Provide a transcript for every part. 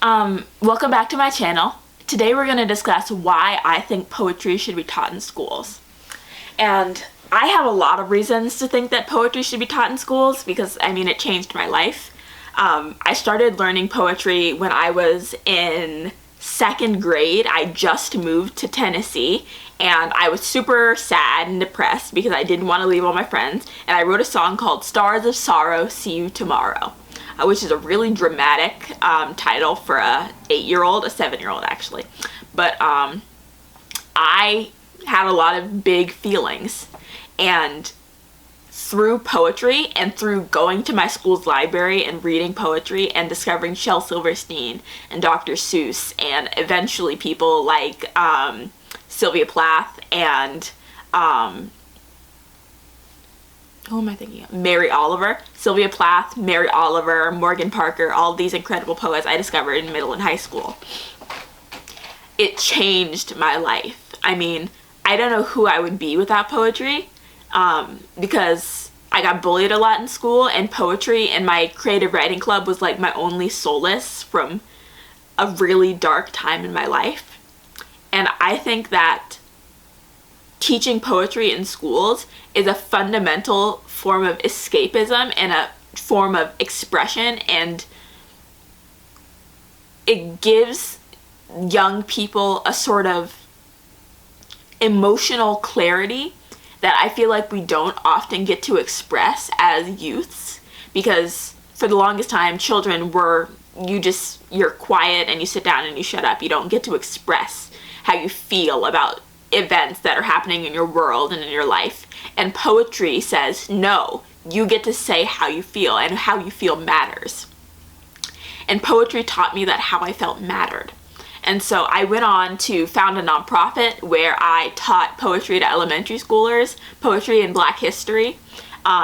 Welcome back to my channel. Today we're going to discuss why I think poetry should be taught in schools. And I have a lot of reasons to think that poetry should be taught in schools because, it changed my life. I started learning poetry when I was in second grade. I just moved to Tennessee and I was super sad and depressed because I didn't want to leave all my friends, and I wrote a song called Stars of Sorrow, See You Tomorrow, which is a really dramatic title for a 8-year-old, a 7-year-old actually. But I had a lot of big feelings, and through poetry and through going to my school's library and reading poetry and discovering Shel Silverstein and Dr. Seuss and eventually people like Sylvia Plath and who am I thinking of? Mary Oliver. Sylvia Plath, Mary Oliver, Morgan Parker, all these incredible poets I discovered in middle and high school. It changed my life. I don't know who I would be without poetry, because I got bullied a lot in school, and poetry and my creative writing club was like my only solace from a really dark time in my life. And I think that teaching poetry in schools is a fundamental form of escapism and a form of expression, and it gives young people a sort of emotional clarity that I feel like we don't often get to express as youths, because for the longest time children were, you're quiet and you sit down and you shut up. You don't get to express how you feel about events that are happening in your world and in your life. And poetry says, no, you get to say how you feel, and how you feel matters. And poetry taught me that how I felt mattered. And so I went on to found a nonprofit where I taught poetry to elementary schoolers, poetry and Black history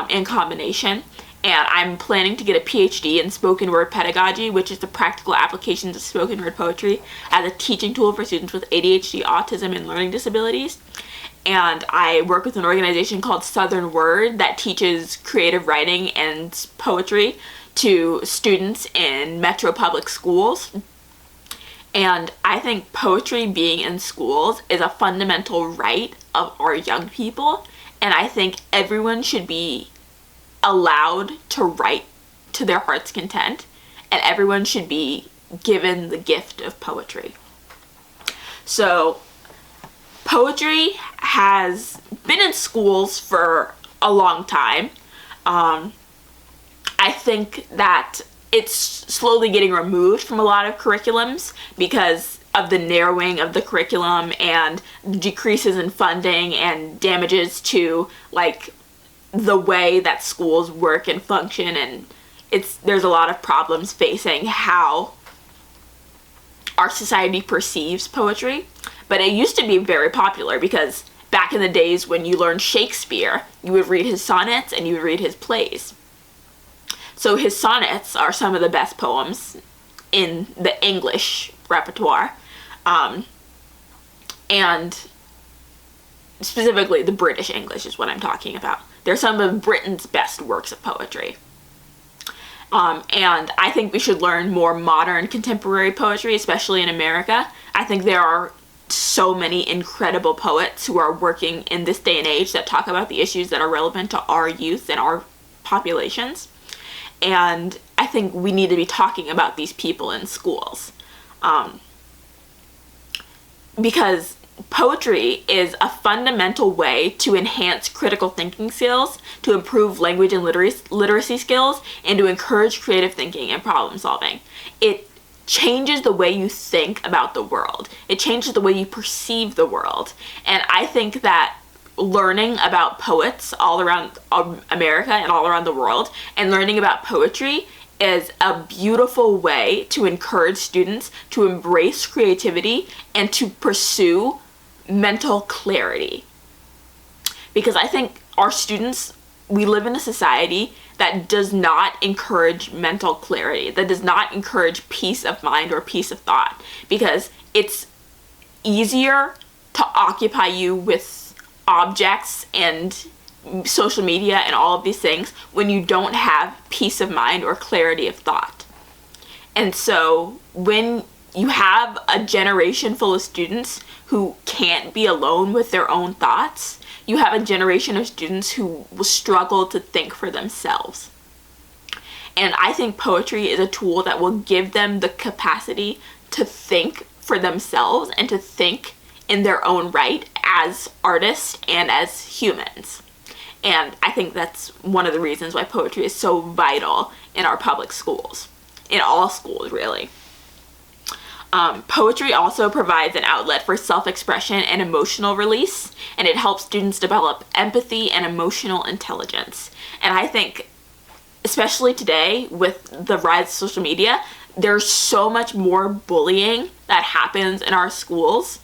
in combination. And I'm planning to get a PhD in spoken word pedagogy, which is the practical applications of spoken word poetry as a teaching tool for students with ADHD, autism, and learning disabilities. And I work with an organization called Southern Word that teaches creative writing and poetry to students in Metro Public Schools. And I think poetry being in schools is a fundamental right of our young people, and I think everyone should be allowed to write to their heart's content, and everyone should be given the gift of poetry. So poetry has been in schools for a long time. I think that it's slowly getting removed from a lot of curriculums because of the narrowing of the curriculum and decreases in funding and damages to like the way that schools work and function, and there's a lot of problems facing how our society perceives poetry. But it used to be very popular because back in the days when you learned Shakespeare, you would read his sonnets and you would read his plays. So his sonnets are some of the best poems in the English repertoire, and specifically the British English is what I'm talking about. They're some of Britain's best works of poetry. And I think we should learn more modern contemporary poetry, especially in America. I think there are so many incredible poets who are working in this day and age that talk about the issues that are relevant to our youth and our populations. And I think we need to be talking about these people in schools. Because poetry is a fundamental way to enhance critical thinking skills, to improve language and literacy skills, and to encourage creative thinking and problem solving. It changes the way you think about the world. It changes the way you perceive the world. And I think that learning about poets all around America and all around the world, and learning about poetry is a beautiful way to encourage students to embrace creativity and to pursue mental clarity. Because I think our students, we live in a society that does not encourage mental clarity, that does not encourage peace of mind or peace of thought, because it's easier to occupy you with objects and social media and all of these things when you don't have peace of mind or clarity of thought. And so when you have a generation full of students who can't be alone with their own thoughts, you have a generation of students who will struggle to think for themselves. And I think poetry is a tool that will give them the capacity to think for themselves and to think in their own right as artists and as humans. And I think that's one of the reasons why poetry is so vital in our public schools, in all schools really. Poetry also provides an outlet for self-expression and emotional release, and it helps students develop empathy and emotional intelligence. And I think, especially today with the rise of social media, there's so much more bullying that happens in our schools.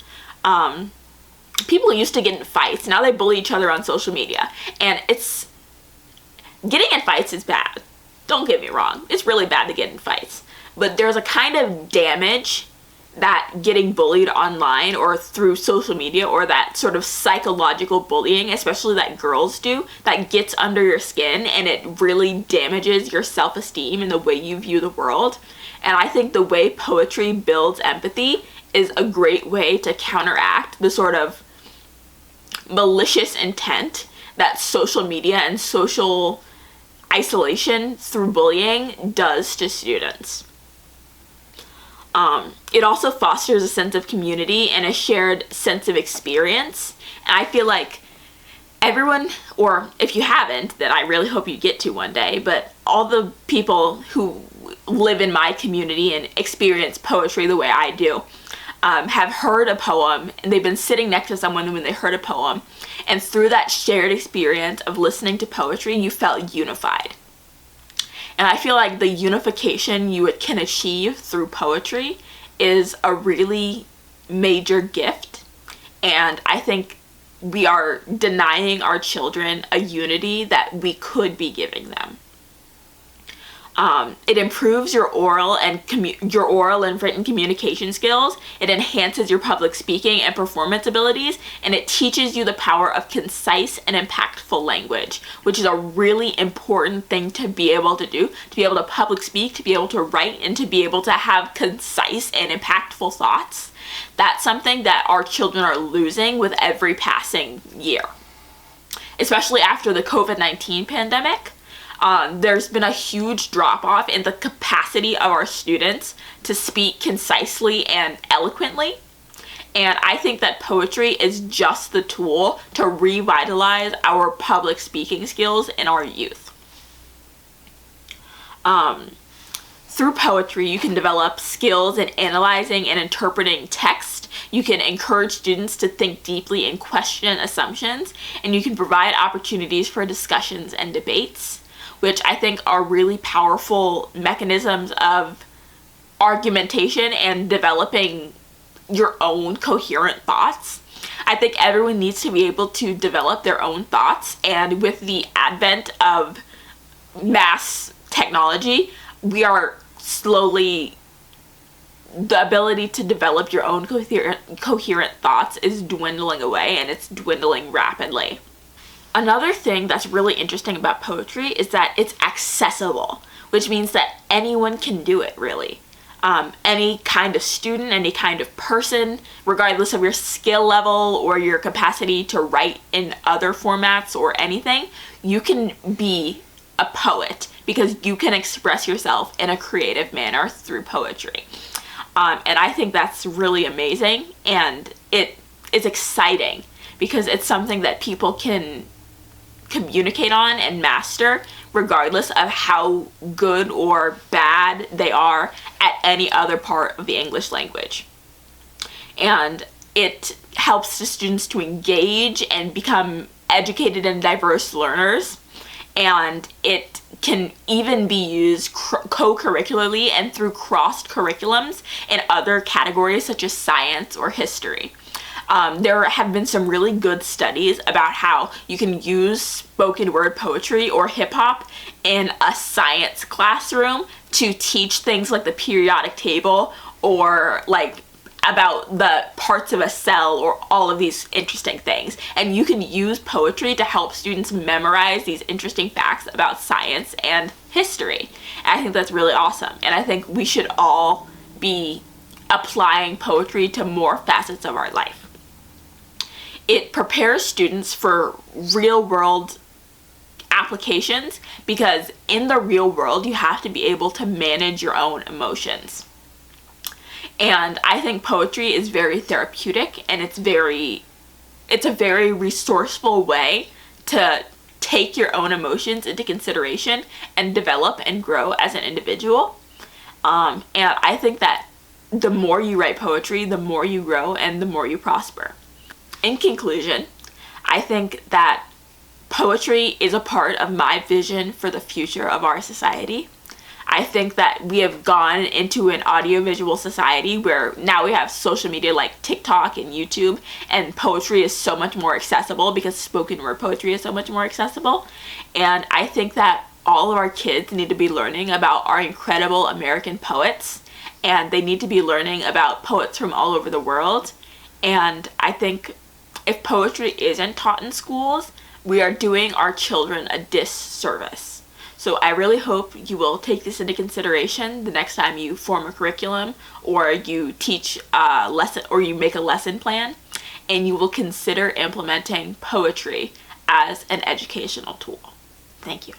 People used to get in fights. Now they bully each other on social media. And getting in fights is bad. Don't get me wrong. It's really bad to get in fights. But there's a kind of damage that getting bullied online or through social media, or that sort of psychological bullying, especially that girls do, that gets under your skin and it really damages your self-esteem and the way you view the world. And I think the way poetry builds empathy is a great way to counteract the sort of malicious intent that social media and social isolation through bullying does to students. It also fosters a sense of community and a shared sense of experience. And I feel like everyone, or if you haven't, that I really hope you get to one day, but all the people who live in my community and experience poetry the way I do, have heard a poem, and they've been sitting next to someone when they heard a poem, and through that shared experience of listening to poetry, you felt unified. And I feel like the unification you can achieve through poetry is a really major gift, and I think we are denying our children a unity that we could be giving them. It improves your oral and written communication skills. It enhances your public speaking and performance abilities, and it teaches you the power of concise and impactful language, which is a really important thing to be able to do, to be able to public speak, to be able to write, and to be able to have concise and impactful thoughts. That's something that our children are losing with every passing year, especially after the COVID-19 pandemic. There's been a huge drop-off in the capacity of our students to speak concisely and eloquently. And I think that poetry is just the tool to revitalize our public speaking skills in our youth. Through poetry, you can develop skills in analyzing and interpreting text. You can encourage students to think deeply and question assumptions, and you can provide opportunities for discussions and debates, which I think are really powerful mechanisms of argumentation and developing your own coherent thoughts. I think everyone needs to be able to develop their own thoughts, and with the advent of mass technology, we are slowly, the ability to develop your own coherent thoughts is dwindling away, and it's dwindling rapidly. Another thing that's really interesting about poetry is that it's accessible, which means that anyone can do it, really. Any kind of student, any kind of person, regardless of your skill level or your capacity to write in other formats or anything, you can be a poet because you can express yourself in a creative manner through poetry. And I think that's really amazing, and it is exciting because it's something that people can communicate on and master regardless of how good or bad they are at any other part of the English language. And it helps the students to engage and become educated and diverse learners, and it can even be used co-curricularly and through crossed curriculums in other categories such as science or history. There have been some really good studies about how you can use spoken word poetry or hip hop in a science classroom to teach things like the periodic table, or like about the parts of a cell, or all of these interesting things. And you can use poetry to help students memorize these interesting facts about science and history. And I think that's really awesome. And I think we should all be applying poetry to more facets of our life. It prepares students for real world applications, because in the real world you have to be able to manage your own emotions. And I think poetry is very therapeutic, and it's a very resourceful way to take your own emotions into consideration and develop and grow as an individual. And I think that the more you write poetry, the more you grow and the more you prosper. In conclusion, I think that poetry is a part of my vision for the future of our society. I think that we have gone into an audiovisual society where now we have social media like TikTok and YouTube, and poetry is so much more accessible because spoken word poetry is so much more accessible. And I think that all of our kids need to be learning about our incredible American poets, and they need to be learning about poets from all over the world. And I think if poetry isn't taught in schools, we are doing our children a disservice. So I really hope you will take this into consideration the next time you form a curriculum, or you teach a lesson, or you make a lesson plan, and you will consider implementing poetry as an educational tool. Thank you.